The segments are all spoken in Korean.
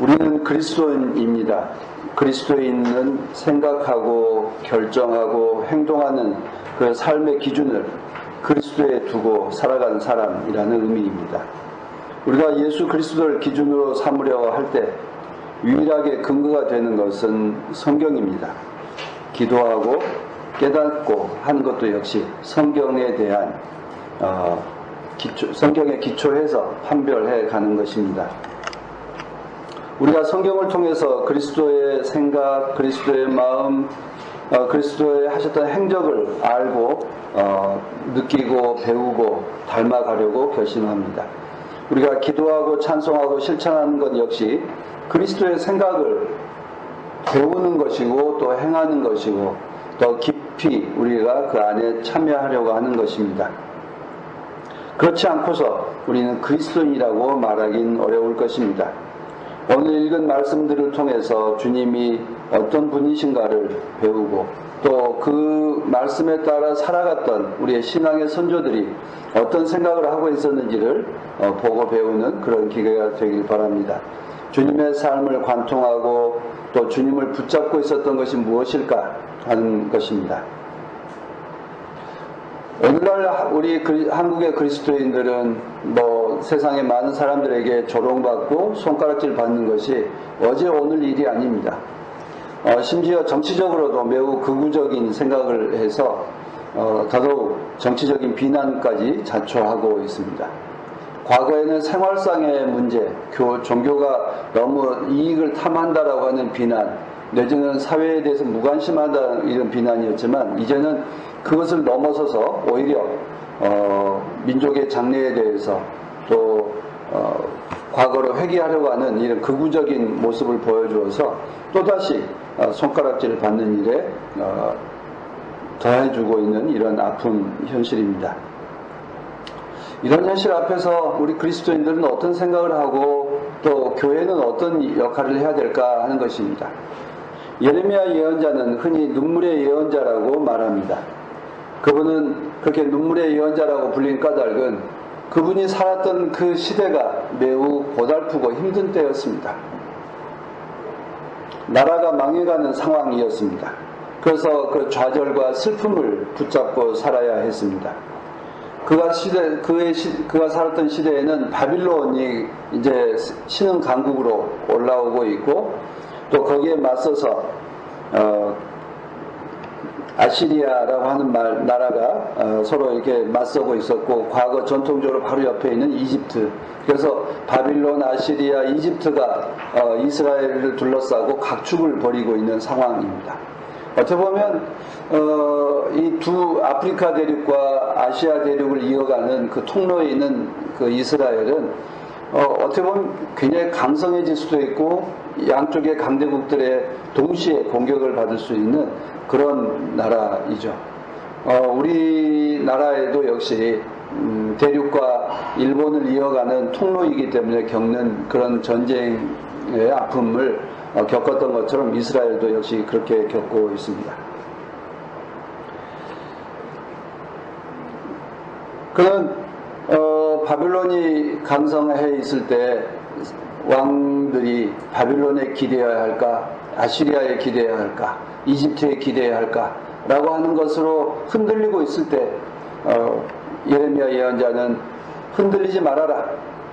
우리는 그리스도인입니다. 그리스도인은 생각하고 결정하고 행동하는 그 삶의 기준을 그리스도에 두고 살아가는 사람이라는 의미입니다. 우리가 예수 그리스도를 기준으로 삼으려 할 때 유일하게 근거가 되는 것은 성경입니다. 기도하고 깨닫고 하는 것도 역시 성경에 대한 성경에 기초해서 판별해 가는 것입니다. 우리가 성경을 통해서 그리스도의 생각, 그리스도의 마음, 그리스도의 하셨던 행적을 알고 느끼고 배우고 닮아가려고 결심합니다. 우리가 기도하고 찬송하고 실천하는 것 역시 그리스도의 생각을 배우는 것이고 또 행하는 것이고 더 깊이 우리가 그 안에 참여하려고 하는 것입니다. 그렇지 않고서 우리는 그리스도인이라고 말하긴 어려울 것입니다. 오늘 읽은 말씀들을 통해서 주님이 어떤 분이신가를 배우고 또 그 말씀에 따라 살아갔던 우리의 신앙의 선조들이 어떤 생각을 하고 있었는지를 보고 배우는 그런 기회가 되길 바랍니다. 주님의 삶을 관통하고 또 주님을 붙잡고 있었던 것이 무엇일까 하는 것입니다. 오늘날 우리 한국의 그리스도인들은 세상의 많은 사람들에게 조롱받고 손가락질 받는 것이 어제 오늘 일이 아닙니다. 심지어 정치적으로도 매우 극우적인 생각을 해서 더더욱 정치적인 비난까지 자초하고 있습니다. 과거에는 생활상의 문제, 종교가 너무 이익을 탐한다라고 하는 비난, 내지는 사회에 대해서 무관심하다 이런 비난이었지만 이제는 그것을 넘어서서 오히려 민족의 장래에 대해서 또 과거로 회귀하려고 하는 이런 극우적인 모습을 보여주어서 또다시 손가락질을 받는 일에 더해주고 있는 이런 아픈 현실입니다. 이런 현실 앞에서 우리 그리스도인들은 어떤 생각을 하고 또 교회는 어떤 역할을 해야 될까 하는 것입니다. 예레미야 예언자는 흔히 눈물의 예언자라고 말합니다. 그분은 그렇게 눈물의 예언자라고 불린 까닭은 그분이 살았던 그 시대가 매우 고달프고 힘든 때였습니다. 나라가 망해가는 상황이었습니다. 그래서 그 좌절과 슬픔을 붙잡고 살아야 했습니다. 그가 살았던 시대에는 바빌론이 이제 신흥 강국으로 올라오고 있고 또 거기에 맞서서 아시리아라고 하는 나라가 서로 이렇게 맞서고 있었고 과거 전통적으로 바로 옆에 있는 이집트, 그래서 바빌론, 아시리아, 이집트가 이스라엘을 둘러싸고 각축을 벌이고 있는 상황입니다. 어떻게 보면 이 두 아프리카 대륙과 아시아 대륙을 이어가는 그 통로에 있는 그 이스라엘은 어떻게 보면 굉장히 강성해질 수도 있고 양쪽의 강대국들의 동시에 공격을 받을 수 있는 그런 나라이죠. 우리나라에도 역시 대륙과 일본을 이어가는 통로이기 때문에 겪는 그런 전쟁의 아픔을 겪었던 것처럼 이스라엘도 역시 그렇게 겪고 있습니다. 그는 바빌론이 강성해 있을 때 왕들이 바빌론에 기대어야 할까, 아시리아에 기대어야 할까, 이집트에 기대어야 할까 라고 하는 것으로 흔들리고 있을 때 예레미야 예언자는 흔들리지 말아라,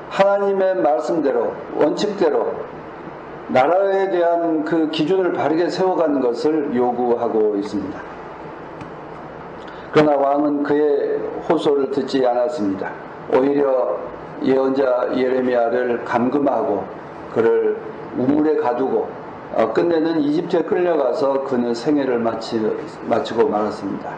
하나님의 말씀대로 원칙대로 나라에 대한 그 기준을 바르게 세워가는 것을 요구하고 있습니다. 그러나 왕은 그의 호소를 듣지 않았습니다. 오히려 예언자 예레미야를 감금하고 그를 우물에 가두고 끝내는 이집트에 끌려가서 그는 생애를 마치고 말았습니다.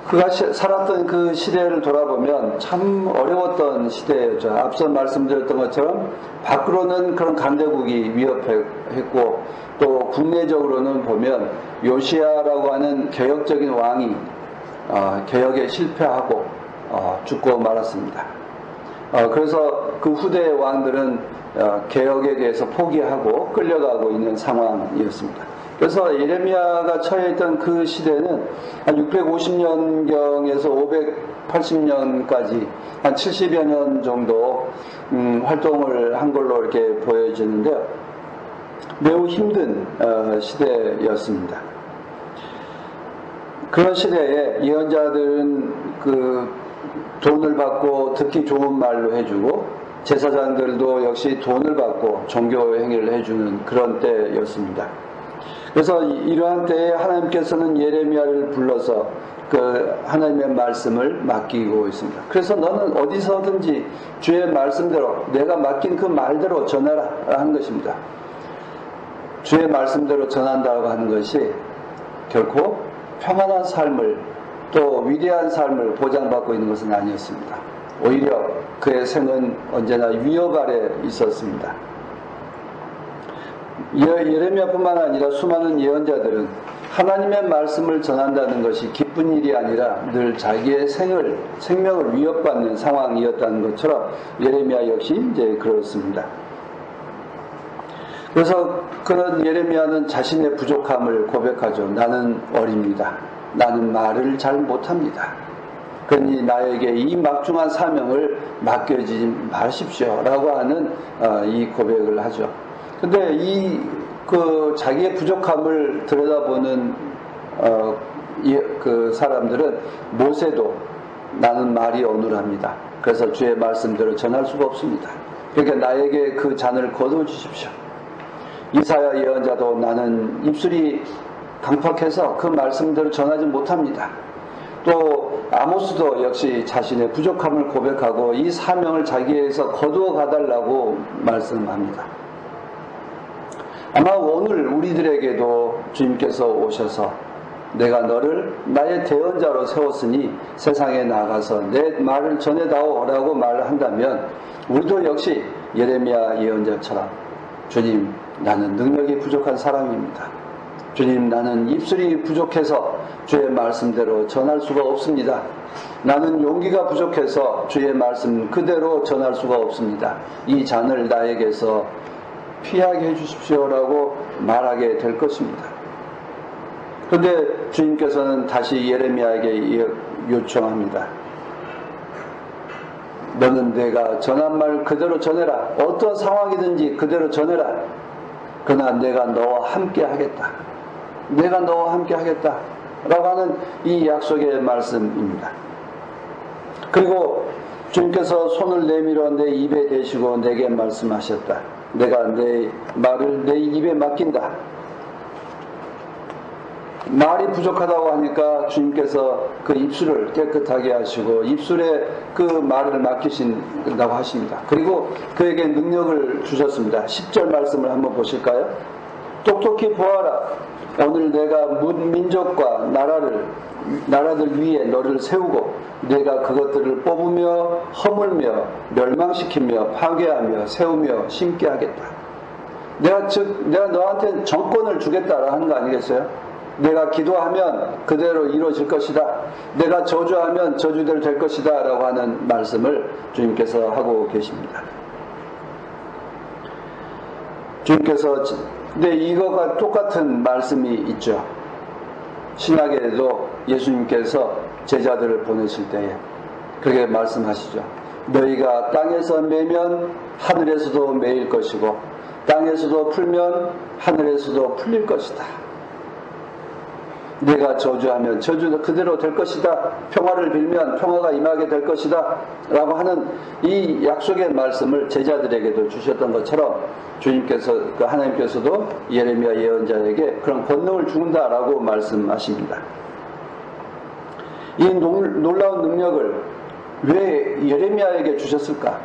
그가 살았던 그 시대를 돌아보면 참 어려웠던 시대였죠. 앞서 말씀드렸던 것처럼 밖으로는 그런 강대국이 위협했고 또 국내적으로는 보면 요시야라고 하는 개혁적인 왕이 개혁에 실패하고 죽고 말았습니다. 그래서 그 후대의 왕들은 개혁에 대해서 포기하고 끌려가고 있는 상황이었습니다. 그래서 예레미야가 처해 있던 그 시대는 한 650년경에서 580년까지 한 70여 년 정도 활동을 한 걸로 이렇게 보여지는데요. 매우 힘든 시대였습니다. 그런 시대에 예언자들은 그 돈을 받고 듣기 좋은 말로 해주고, 제사장들도 역시 돈을 받고 종교 행위를 해주는 그런 때였습니다. 그래서 이러한 때에 하나님께서는 예레미야를 불러서 그 하나님의 말씀을 맡기고 있습니다. 그래서 너는 어디서든지 주의 말씀대로, 내가 맡긴 그 말대로 전하라 하는 것입니다. 주의 말씀대로 전한다고 하는 것이 결코 평안한 삶을, 또 위대한 삶을 보장받고 있는 것은 아니었습니다. 오히려 그의 생은 언제나 위협 아래 있었습니다. 예레미야뿐만 아니라 수많은 예언자들은 하나님의 말씀을 전한다는 것이 기쁜 일이 아니라 늘 자기의 생명을 위협받는 상황이었다는 것처럼 예레미야 역시 이제 그렇습니다. 그래서 그런 예레미야는 자신의 부족함을 고백하죠. 나는 어립니다. 나는 말을 잘 못합니다. 그러니 나에게 이 막중한 사명을 맡겨주지 마십시오 라고 하는 이 고백을 하죠. 근데 그 자기의 부족함을 들여다보는 그 사람들은 모세도 나는 말이 어눌합니다. 그래서 주의 말씀대로 전할 수가 없습니다. 그러니까 나에게 그 잔을 거두어 주십시오. 이사야 예언자도 나는 입술이 강팍해서 그 말씀대로 전하지 못합니다. 또 아모스도 역시 자신의 부족함을 고백하고 이 사명을 자기에게서 거두어 가달라고 말씀합니다. 아마 오늘 우리들에게도 주님께서 오셔서 내가 너를 나의 대언자로 세웠으니 세상에 나가서 내 말을 전해다오 라고 말을 한다면 우리도 역시 예레미야 예언자처럼 주님, 나는 능력이 부족한 사람입니다. 주님, 나는 입술이 부족해서 주의 말씀대로 전할 수가 없습니다. 나는 용기가 부족해서 주의 말씀 그대로 전할 수가 없습니다. 이 잔을 나에게서 피하게 해주십시오라고 말하게 될 것입니다. 그런데 주님께서는 다시 예레미야에게 요청합니다. 너는 내가 전한 말 그대로 전해라. 어떤 상황이든지 그대로 전해라. 그러나 내가 너와 함께 하겠다. 내가 너와 함께 하겠다 라고 하는 이 약속의 말씀입니다. 그리고 주님께서 손을 내밀어 내 입에 대시고 내게 말씀하셨다. 내가 내 말을 내 입에 맡긴다. 말이 부족하다고 하니까 주님께서 그 입술을 깨끗하게 하시고 입술에 그 말을 맡기신다고 하십니다. 그리고 그에게 능력을 주셨습니다. 10절 말씀을 한번 보실까요? 똑똑히 보아라. 오늘 내가 민족과 나라들 위에 너를 세우고 내가 그것들을 뽑으며 허물며 멸망시키며 파괴하며 세우며 심게 하겠다. 내가 너한테 정권을 주겠다라 하는 거 아니겠어요? 내가 기도하면 그대로 이루어질 것이다. 내가 저주하면 저주대로 될 것이다 라고 하는 말씀을 주님께서 하고 계십니다. 주님께서 근데 이거가 똑같은 말씀이 있죠. 신약에도 예수님께서 제자들을 보내실 때에 그렇게 말씀하시죠. 너희가 땅에서 매면 하늘에서도 매일 것이고 땅에서도 풀면 하늘에서도 풀릴 것이다. 내가 저주하면 저주도 그대로 될 것이다. 평화를 빌면 평화가 임하게 될 것이다 라고 하는 이 약속의 말씀을 제자들에게도 주셨던 것처럼 주님께서 하나님께서도 예레미야 예언자에게 그런 권능을 준다라고 말씀하십니다. 이 놀라운 능력을 왜 예레미야에게 주셨을까?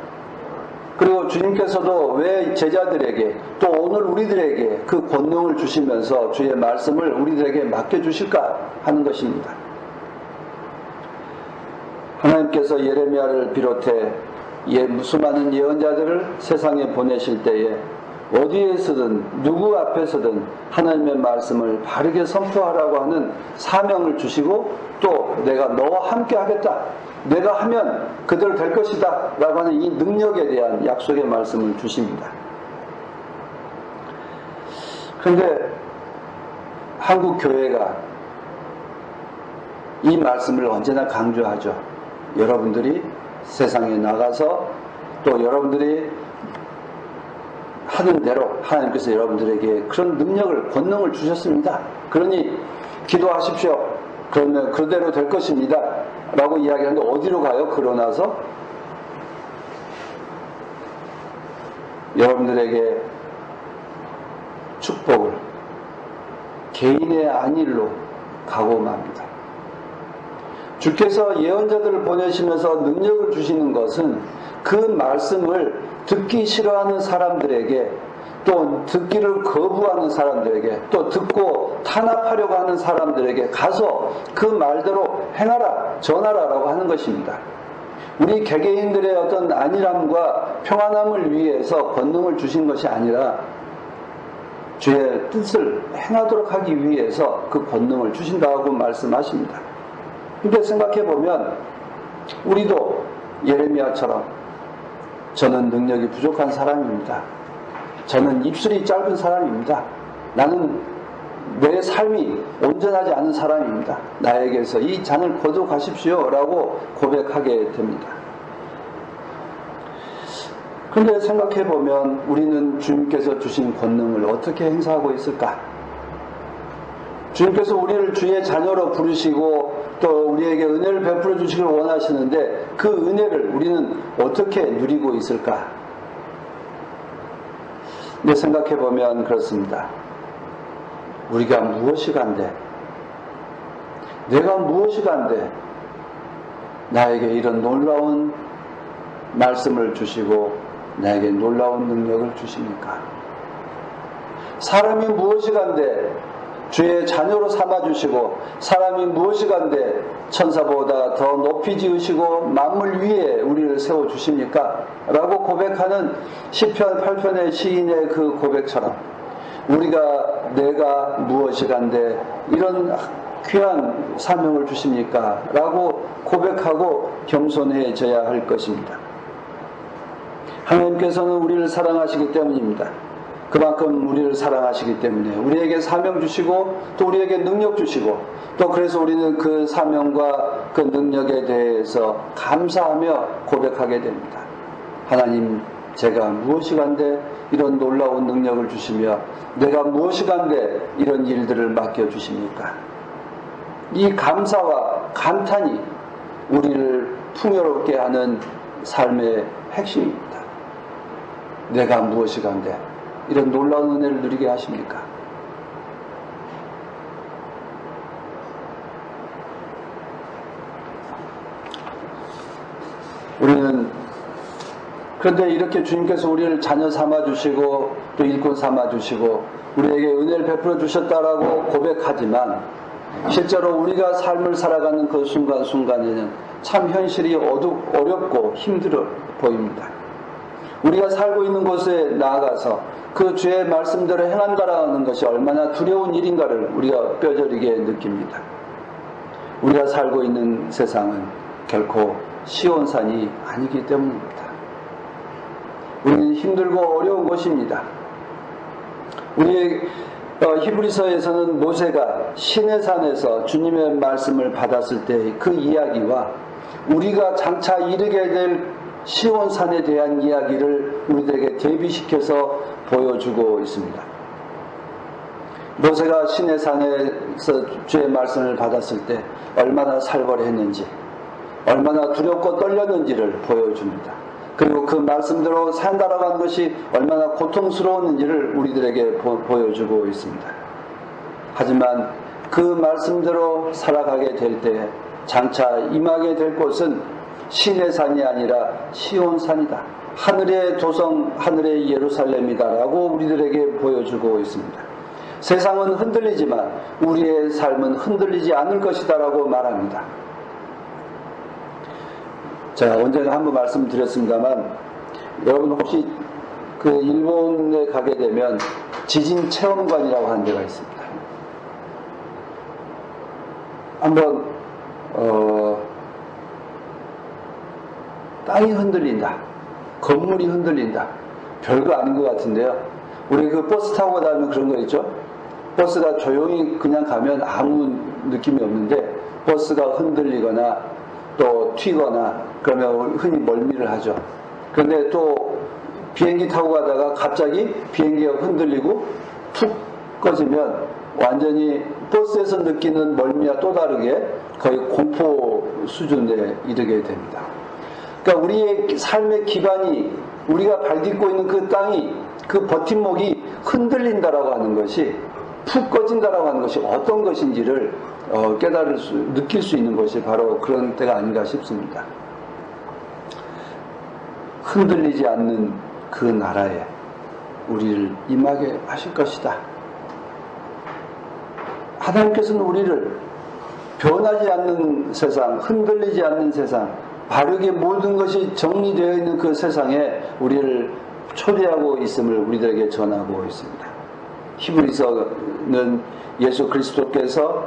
그리고 주님께서도 왜 제자들에게 또 오늘 우리들에게 그 권능을 주시면서 주의 말씀을 우리들에게 맡겨주실까 하는 것입니다. 하나님께서 예레미야를 비롯해 수많은 예언자들을 세상에 보내실 때에 어디에서든 누구 앞에서든 하나님의 말씀을 바르게 선포하라고 하는 사명을 주시고 또 내가 너와 함께 하겠다. 내가 하면 그대로 될 것이다 라고 하는 이 능력에 대한 약속의 말씀을 주십니다. 그런데 한국 교회가 이 말씀을 언제나 강조하죠. 여러분들이 세상에 나가서 또 여러분들이 하는 대로 하나님께서 여러분들에게 그런 능력을, 권능을 주셨습니다. 그러니 기도하십시오. 그러면 그대로 될 것입니다. 라고 이야기하는데 어디로 가요? 그러고 나서 여러분들에게 축복을 개인의 안일로 가고 맙니다. 주께서 예언자들을 보내시면서 능력을 주시는 것은 그 말씀을 듣기 싫어하는 사람들에게, 또 듣기를 거부하는 사람들에게, 또 듣고 탄압하려고 하는 사람들에게 가서 그 말대로 행하라, 전하라라고 하는 것입니다. 우리 개개인들의 어떤 안일함과 평안함을 위해서 권능을 주신 것이 아니라 주의 뜻을 행하도록 하기 위해서 그 권능을 주신다고 말씀하십니다. 근데 생각해 보면 우리도 예레미야처럼 저는 능력이 부족한 사람입니다. 저는 입술이 짧은 사람입니다. 나는 내 삶이 온전하지 않은 사람입니다. 나에게서 이 잔을 거두가십시오 라고 고백하게 됩니다. 그런데 생각해 보면 우리는 주님께서 주신 권능을 어떻게 행사하고 있을까? 주님께서 우리를 주의 자녀로 부르시고 또 우리에게 은혜를 베풀어 주시길 원하시는데 그 은혜를 우리는 어떻게 누리고 있을까? 근데 생각해 보면 그렇습니다. 우리가 무엇이 간데, 내가 무엇이 간데 나에게 이런 놀라운 말씀을 주시고 나에게 놀라운 능력을 주십니까? 사람이 무엇이 간데 주의 자녀로 삼아주시고, 사람이 무엇이 간데 천사보다 더 높이 지으시고 만물 위에 우리를 세워주십니까? 라고 고백하는 시편 8편의 시인의 그 고백처럼 내가 무엇이 간데 이런 귀한 사명을 주십니까? 라고 고백하고 겸손해져야 할 것입니다. 하나님께서는 우리를 사랑하시기 때문입니다. 그만큼 우리를 사랑하시기 때문에 우리에게 사명 주시고 또 우리에게 능력 주시고 또 그래서 우리는 그 사명과 그 능력에 대해서 감사하며 고백하게 됩니다. 하나님, 제가 무엇이 간데 이런 놀라운 능력을 주시며 내가 무엇이 간데 이런 일들을 맡겨주십니까? 이 감사와 감탄이 우리를 풍요롭게 하는 삶의 핵심입니다. 내가 무엇이 간데 이런 놀라운 은혜를 누리게 하십니까? 우리는 그런데 이렇게 주님께서 우리를 자녀 삼아주시고 또 일꾼 삼아주시고 우리에게 은혜를 베풀어 주셨다라고 고백하지만 실제로 우리가 삶을 살아가는 그 순간순간에는 참 현실이 어렵고 힘들어 보입니다. 우리가 살고 있는 곳에 나아가서 그 주의 말씀대로 행한다라는 것이 얼마나 두려운 일인가를 우리가 뼈저리게 느낍니다. 우리가 살고 있는 세상은 결코 시온산이 아니기 때문입니다. 우리는 힘들고 어려운 것입니다. 우리 히브리서에서는 모세가 시내산에서 주님의 말씀을 받았을 때 그 이야기와 우리가 장차 이르게 될 시온산에 대한 이야기를 우리들에게 대비시켜서 보여주고 있습니다. 모세가 시내산에서 주의 말씀을 받았을 때 얼마나 살벌했는지, 얼마나 두렵고 떨렸는지를 보여줍니다. 그리고 그 말씀대로 산다라고 하는 것이 얼마나 고통스러웠는지를 우리들에게 보여주고 있습니다. 하지만 그 말씀대로 살아가게 될 때 장차 임하게 될 곳은 시내산이 아니라 시온산이다. 하늘의 도성, 하늘의 예루살렘이다라고 우리들에게 보여주고 있습니다. 세상은 흔들리지만 우리의 삶은 흔들리지 않을 것이다라고 말합니다. 제가 언제나 한번 말씀드렸습니다만 여러분 혹시 그 일본에 가게 되면 지진 체험관이라고 하는 데가 있습니다. 한번 땅이 흔들린다, 건물이 흔들린다, 별거 아닌 것 같은데요. 우리 그 버스 타고 다니면 그런 거 있죠. 버스가 조용히 그냥 가면 아무 느낌이 없는데 버스가 흔들리거나 또 튀거나 그러면 흔히 멀미를 하죠. 그런데 또 비행기 타고 가다가 갑자기 비행기가 흔들리고 툭 꺼지면 완전히 버스에서 느끼는 멀미와 또 다르게 거의 공포 수준에 이르게 됩니다. 그러니까 우리의 삶의 기반이 우리가 발딛고 있는 그 땅이 그 버팀목이 흔들린다라고 하는 것이 푹 꺼진다라고 하는 것이 어떤 것인지를 느낄 수 있는 것이 바로 그런 때가 아닌가 싶습니다. 흔들리지 않는 그 나라에 우리를 임하게 하실 것이다. 하나님께서는 우리를 변하지 않는 세상, 흔들리지 않는 세상, 바르게 모든 것이 정리되어 있는 그 세상에 우리를 초대하고 있음을 우리들에게 전하고 있습니다. 히브리서는 예수 그리스도께서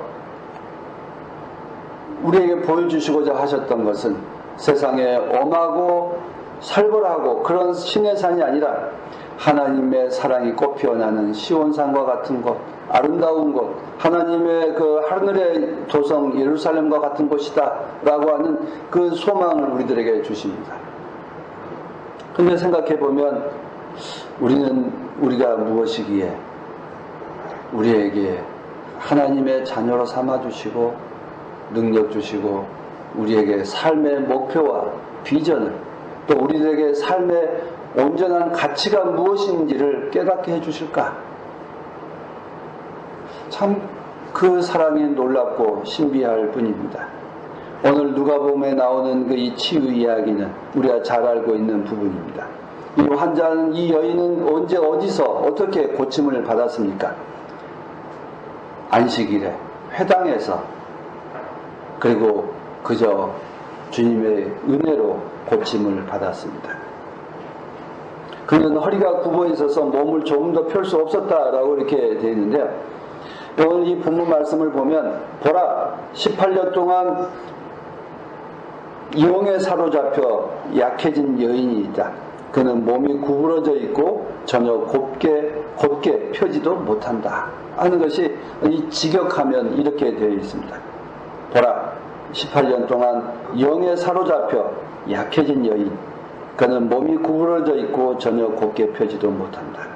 우리에게 보여주시고자 하셨던 것은 세상에 엄하고 살벌하고 그런 신의 산이 아니라 하나님의 사랑이 꽃피어나는 시온산과 같은 곳, 아름다운 곳, 하나님의 그 하늘의 도성 예루살렘과 같은 곳이다 라고 하는 그 소망을 우리들에게 주십니다. 근데 생각해 보면 우리가 무엇이기에 우리에게 하나님의 자녀로 삼아주시고 능력 주시고 우리에게 삶의 목표와 비전을 또 우리들에게 삶의 온전한 가치가 무엇인지를 깨닫게 해주실까? 참 그 사랑이 놀랍고 신비할 뿐입니다. 오늘 누가복음에 나오는 그 이 치유 이야기는 우리가 잘 알고 있는 부분입니다. 이 환자는, 이 여인은 언제 어디서 어떻게 고침을 받았습니까? 안식일에 회당에서, 그리고 그저 주님의 은혜로 고침을 받았습니다. 그는 허리가 굽어 있어서 몸을 조금 더 펼 수 없었다라고 이렇게 되어 있는데요. 오늘 이 본문 말씀을 보면 보라 18년 동안 영에 사로잡혀 약해진 여인이 있다. 그는 몸이 구부러져 있고 전혀 곱게 펴지도 못한다 하는 것이 이 직역하면 이렇게 되어 있습니다. 보라 18년 동안 영에 사로잡혀 약해진 여인, 그는 몸이 구부러져 있고 전혀 곱게 펴지도 못한다.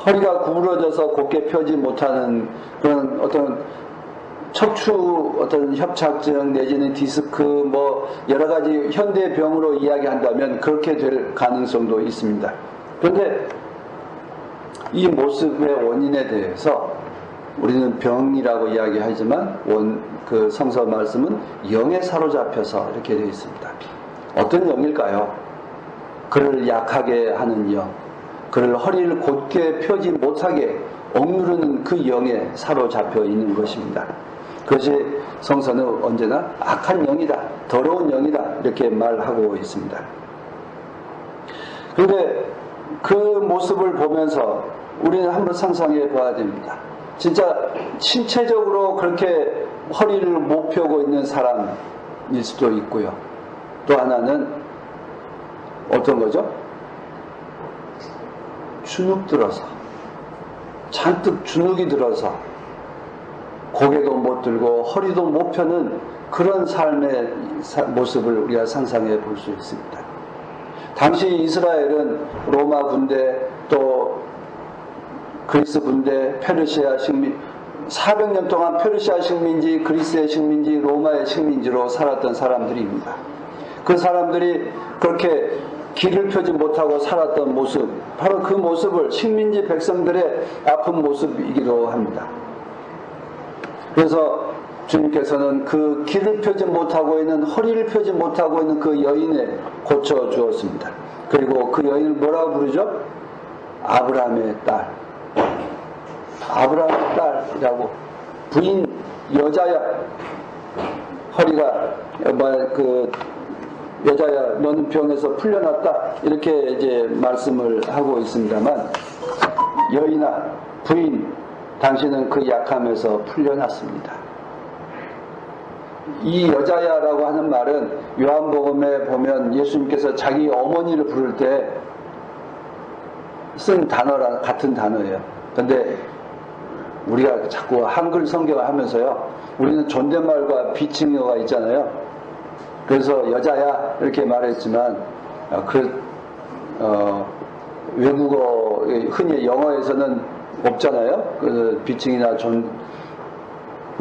허리가 구부러져서 곱게 펴지 못하는 그런 어떤 척추 어떤 협착증 내지는 디스크 뭐 여러 가지 현대병으로 이야기한다면 그렇게 될 가능성도 있습니다. 그런데 이 모습의 원인에 대해서 우리는 병이라고 이야기하지만 그 성서 말씀은 영에 사로잡혀서 이렇게 되어 있습니다. 어떤 영일까요? 그를 약하게 하는 영, 그를 허리를 곧게 펴지 못하게 억누르는 그 영에 사로잡혀 있는 것입니다. 그것이 성서는 언제나 악한 영이다, 더러운 영이다 이렇게 말하고 있습니다. 그런데 그 모습을 보면서 우리는 한번 상상해 봐야 됩니다. 진짜 신체적으로 그렇게 허리를 못 펴고 있는 사람일 수도 있고요. 또 하나는 어떤 거죠? 주눅 들어서, 잔뜩 주눅이 들어서 고개도 못 들고 허리도 못 펴는 그런 삶의 모습을 우리가 상상해 볼 수 있습니다. 당시 이스라엘은 로마 군대 또 그리스 군대, 페르시아 식민, 400년 동안 페르시아 식민지, 그리스의 식민지, 로마의 식민지로 살았던 사람들입니다. 그 사람들이 그렇게 길을 펴지 못하고 살았던 모습, 바로 그 모습을 식민지 백성들의 아픈 모습이기도 합니다. 그래서 주님께서는 그 길을 펴지 못하고 있는, 허리를 펴지 못하고 있는 그 여인을 고쳐주었습니다. 그리고 그 여인을 뭐라고 부르죠? 아브라함의 딸. 아브라함의 딸이라고. 부인 여자야, 허리가 여자야 너는 병에서 풀려났다 이렇게 이제 말씀을 하고 있습니다만, 여인아 부인 당신은 그 약함에서 풀려났습니다. 이 여자야라고 하는 말은 요한복음에 보면 예수님께서 자기 어머니를 부를 때 쓴 단어랑 같은 단어예요. 그런데 우리가 자꾸 한글 성경을 하면서요, 우리는 존댓말과 비칭어가 있잖아요. 그래서 여자야 이렇게 말했지만 외국어 흔히 영어에서는 없잖아요. 그 비칭이나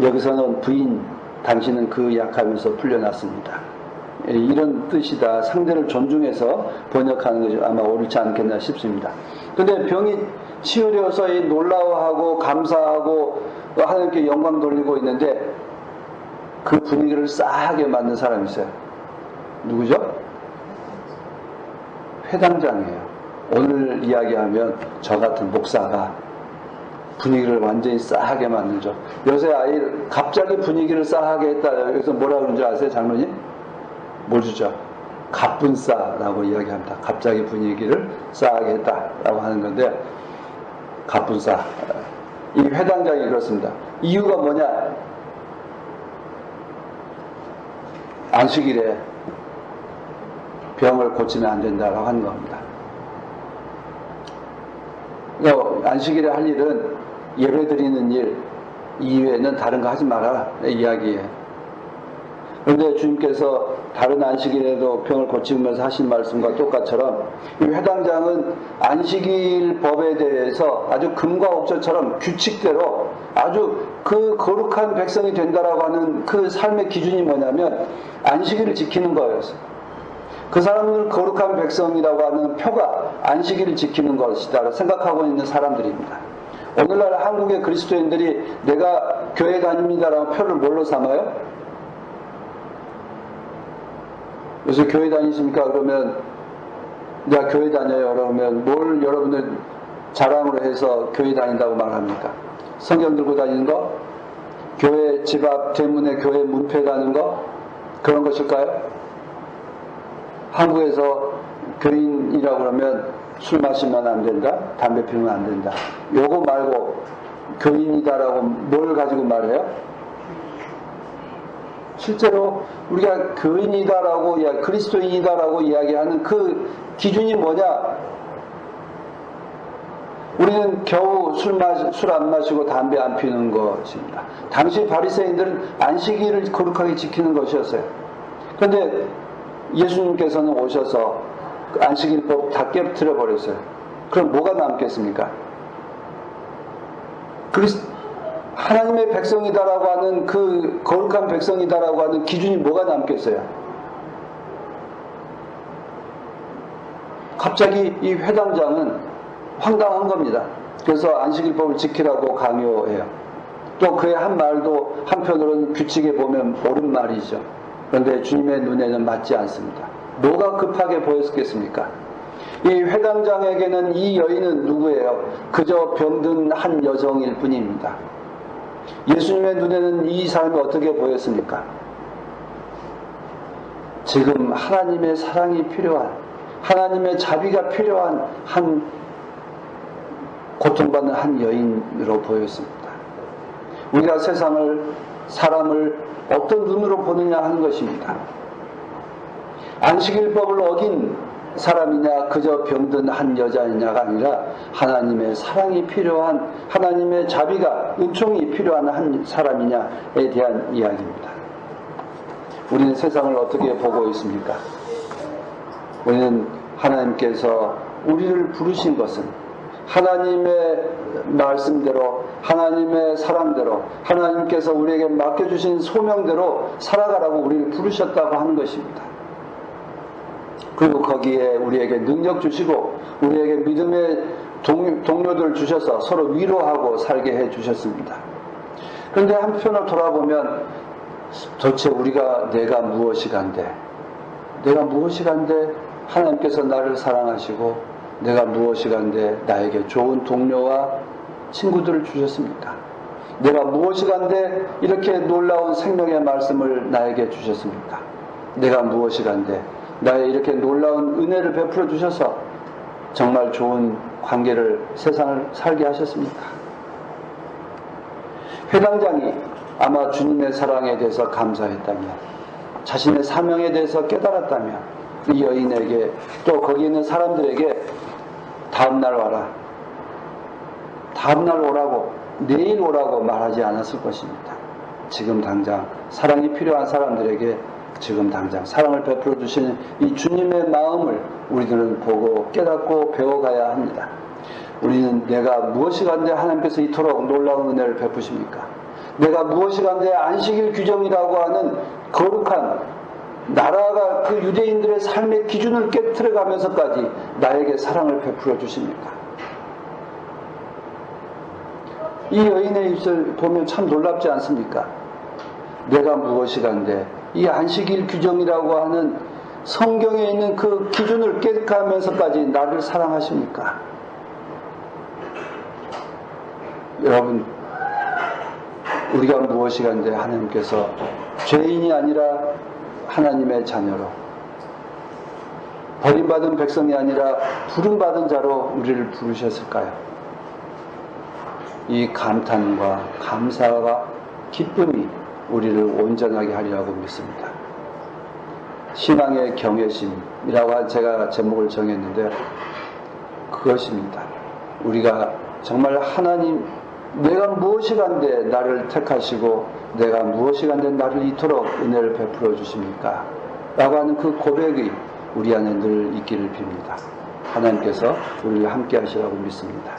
여기서는 부인 당신은 그 약하면서 풀려났습니다. 이런 뜻이다. 상대를 존중해서 번역하는 것이 아마 옳지 않겠나 싶습니다. 그런데 병이 치유되어서 놀라워하고 감사하고 하나님께 영광 돌리고 있는데 그 분위기를 싸하게 만든 사람이 있어요. 누구죠? 회당장이에요. 오늘 이야기하면 저 같은 목사가 분위기를 완전히 싸하게 만들죠. 요새 아이를 갑자기 분위기를 싸하게 했다. 여기서 뭐라 그러는 줄 아세요, 장로님? 뭘 주죠? 갑분싸라고 이야기합니다. 갑자기 분위기를 싸하게 했다라고 하는 건데, 갑분싸. 이 회당장이 그렇습니다. 이유가 뭐냐? 안식일에 병을 고치면 안 된다라고 하는 겁니다. 안식일에 할 일은 예배 드리는 일 이외에는 다른 거 하지 마라 이야기예요. 그런데 주님께서 다른 안식일에도 병을 고치면서 하신 말씀과 똑같처럼 이 회당장은 안식일 법에 대해서 아주 금과 옥조처럼 규칙대로 아주 그 거룩한 백성이 된다라고 하는 그 삶의 기준이 뭐냐면 안식일을 지키는 거였어요. 그 사람을 거룩한 백성이라고 하는 표가 안식일을 지키는 것이다 생각하고 있는 사람들입니다. 오늘날 한국의 그리스도인들이 내가 교회 다닙니다라는 표를 뭘로 삼아요? 요새 교회 다니십니까? 그러면 내가 교회 다녀요. 그러면 뭘 여러분들 자랑으로 해서 교회 다닌다고 말합니까? 성경 들고 다니는 거? 교회 집 앞 대문에 교회 문패 다는 거? 그런 것일까요? 한국에서 교인이라고 그러면 술 마시면 안 된다, 담배 피우면 안 된다. 요거 말고 교인이다라고 뭘 가지고 말해요? 실제로 우리가 교인이다라고, 그리스도인이다라고 이야기하는 그 기준이 뭐냐? 우리는 겨우 술 안 마시고 담배 안 피우는 것입니다. 당시 바리새인들은 안식일을 거룩하게 지키는 것이었어요. 그런데 예수님께서는 오셔서 안식일법 다 깨뜨려 버렸어요. 그럼 뭐가 남겠습니까? 하나님의 백성이다라고 하는 그 거룩한 백성이다라고 하는 기준이 뭐가 남겠어요? 갑자기 이 회당장은 황당한 겁니다. 그래서 안식일법을 지키라고 강요해요. 또 그의 한 말도 한편으로는 규칙에 보면 옳은 말이죠. 그런데 주님의 눈에는 맞지 않습니다. 뭐가 급하게 보였겠습니까? 이 회당장에게는 이 여인은 누구예요? 그저 병든 한 여성일 뿐입니다. 예수님의 눈에는 이 사람이 어떻게 보였습니까? 지금 하나님의 사랑이 필요한, 하나님의 자비가 필요한 한 고통받는 한 여인으로 보였습니다. 우리가 사람을 어떤 눈으로 보느냐 하는 것입니다. 안식일법을 어긴 사람이냐, 그저 병든 한 여자이냐가 아니라 하나님의 사랑이 필요한, 하나님의 자비가, 은총이 필요한 한 사람이냐에 대한 이야기입니다. 우리는 세상을 어떻게 보고 있습니까? 우리는 하나님께서 우리를 부르신 것은 하나님의 말씀대로, 하나님의 사랑대로, 하나님께서 우리에게 맡겨주신 소명대로 살아가라고 우리를 부르셨다고 하는 것입니다. 그리고 거기에 우리에게 능력 주시고 우리에게 믿음의 동료들 주셔서 서로 위로하고 살게 해 주셨습니다. 그런데 한편으로 돌아보면 도대체 내가 무엇이간데 하나님께서 나를 사랑하시고 내가 무엇이간데 나에게 좋은 동료와 친구들을 주셨습니까? 내가 무엇이간데 이렇게 놀라운 생명의 말씀을 나에게 주셨습니까? 내가 무엇이간데 나의 이렇게 놀라운 은혜를 베풀어 주셔서 정말 좋은 관계를, 세상을 살게 하셨습니까? 회당장이 아마 주님의 사랑에 대해서 감사했다면, 자신의 사명에 대해서 깨달았다면 이 여인에게, 또 거기 있는 사람들에게 다음날 와라, 다음날 오라고 내일 오라고 말하지 않았을 것입니다. 지금 당장 사랑이 필요한 사람들에게 지금 당장 사랑을 베풀어 주시는 이 주님의 마음을 우리들은 보고 깨닫고 배워가야 합니다. 우리는 내가 무엇이 간데 하나님께서 이토록 놀라운 은혜를 베푸십니까? 내가 무엇이 간데 안식일 규정이라고 하는 거룩한 나라가 그 유대인들의 삶의 기준을 깨트려가면서까지 나에게 사랑을 베풀어 주십니까? 이 여인의 입술 보면 참 놀랍지 않습니까? 내가 무엇이 간데 이 안식일 규정이라고 하는 성경에 있는 그 기준을 깨가면서까지 나를 사랑하십니까? 여러분, 우리가 무엇이 간데 하나님께서 죄인이 아니라 하나님의 자녀로, 버림받은 백성이 아니라 부름받은 자로 우리를 부르셨을까요? 이 감탄과 감사와 기쁨이 우리를 온전하게 하리라고 믿습니다. 신앙의 경외심이라고 제가 제목을 정했는데 그것입니다. 우리가 정말 하나님, 내가 무엇이 간데 나를 택하시고 내가 무엇이 간데 나를 이토록 은혜를 베풀어 주십니까? 라고 하는 그 고백이 우리 안에 늘 있기를 빕니다. 하나님께서 우리를 함께 하시라고 믿습니다.